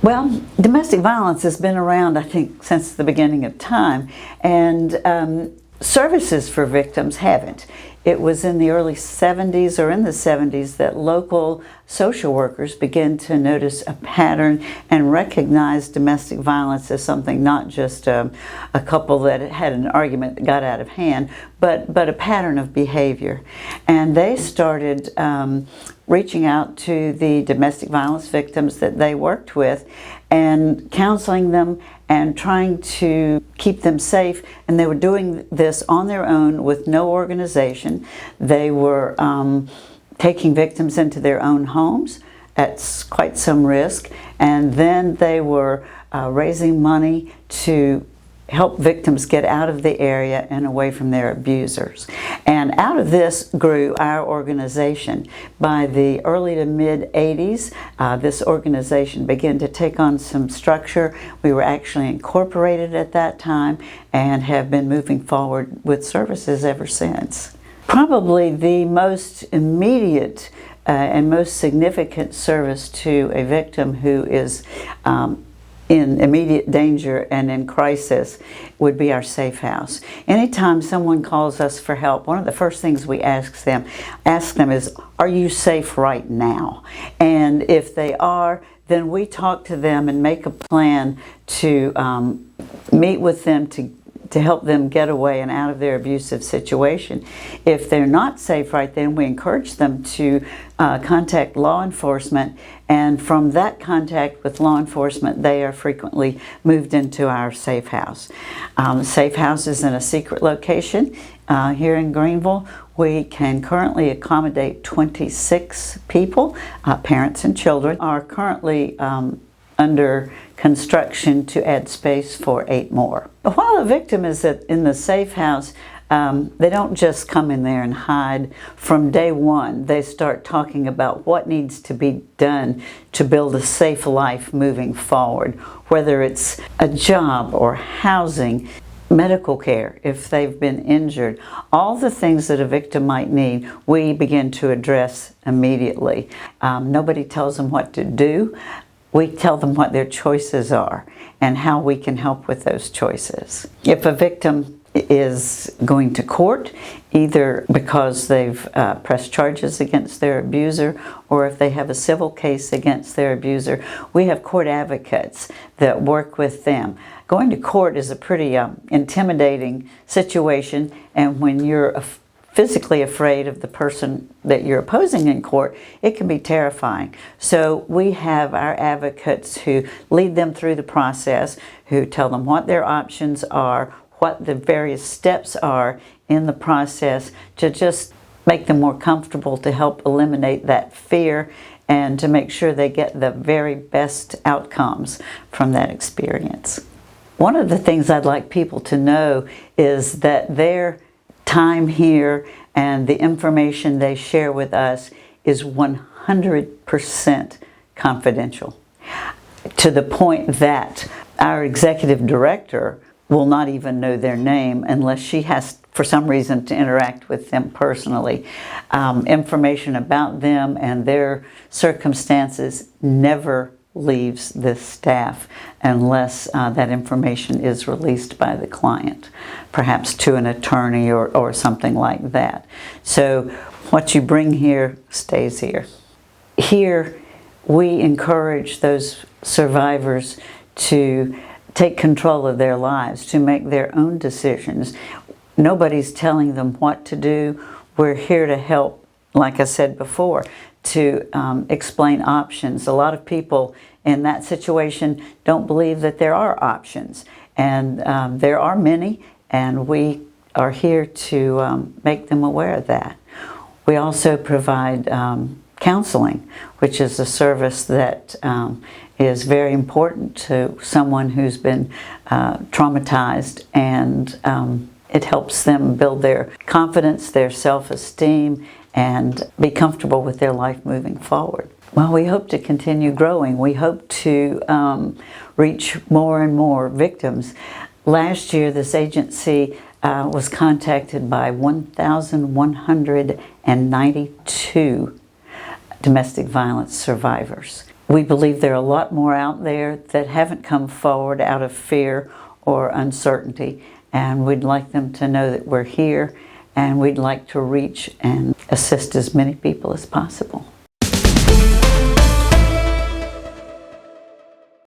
Well, domestic violence has been around, I think, since the beginning of time, and services for victims haven't. It was in the early 70s or in the 70s that local social workers began to notice a pattern and recognize domestic violence as something not just a couple that had an argument that got out of hand, but a pattern of behavior. And they started reaching out to the domestic violence victims that they worked with and counseling them and trying to keep them safe. And they were doing this on their own with no organization. They were taking victims into their own homes at quite some risk, and then they were raising money to help victims get out of the area and away from their abusers. And out of this grew our organization. By the early to mid 80s, this organization began to take on some structure. We were actually incorporated at that time and have been moving forward with services ever since. Probably the most immediate and most significant service to a victim who is in immediate danger and in crisis would be our safe house. Anytime someone calls us for help, one of the first things we ask them is, are you safe right now? And if they are, then we talk to them and make a plan to meet with them to help them get away and out of their abusive situation. If they're not safe right then, we encourage them to contact law enforcement, and from that contact with law enforcement, they are frequently moved into our safe house. Safe house is in a secret location here in Greenville. We can currently accommodate 26 people, parents and children. Are currently under construction to add space for 8 more. While a victim is in the safe house, they don't just come in there and hide. From day one, they start talking about what needs to be done to build a safe life moving forward, whether it's a job or housing, medical care if they've been injured. All the things that a victim might need, we begin to address immediately. Nobody tells them what to do. We tell them what their choices are and how we can help with those choices. If a victim is going to court, either because they've pressed charges against their abuser or if they have a civil case against their abuser, we have court advocates that work with them. Going to court is a pretty intimidating situation, and when you're physically afraid of the person that you're opposing in court, it can be terrifying. So we have our advocates who lead them through the process, who tell them what their options are, what the various steps are in the process, to just make them more comfortable, to help eliminate that fear and to make sure they get the very best outcomes from that experience. One of the things I'd like people to know is that their time here and the information they share with us is 100% confidential, to the point that our executive director will not even know their name unless she has, for some reason, to interact with them personally. Information about them and their circumstances never leaves the staff unless that information is released by the client, perhaps to an attorney or something like that. So what you bring here stays here. Here we encourage those survivors to take control of their lives, to make their own decisions. Nobody's telling them what to do. We're here to help, like I said before, to explain options. A lot of people in that situation don't believe that there are options, and there are many, and we are here to make them aware of that. We also provide counseling, which is a service that is very important to someone who's been traumatized, and it helps them build their confidence, their self-esteem, and be comfortable with their life moving forward. Well, we hope to continue growing. We hope to reach more and more victims. Last year, this agency was contacted by 1,192 domestic violence survivors. We believe there are a lot more out there that haven't come forward out of fear or uncertainty, and we'd like them to know that we're here, and we'd like to reach and assist as many people as possible.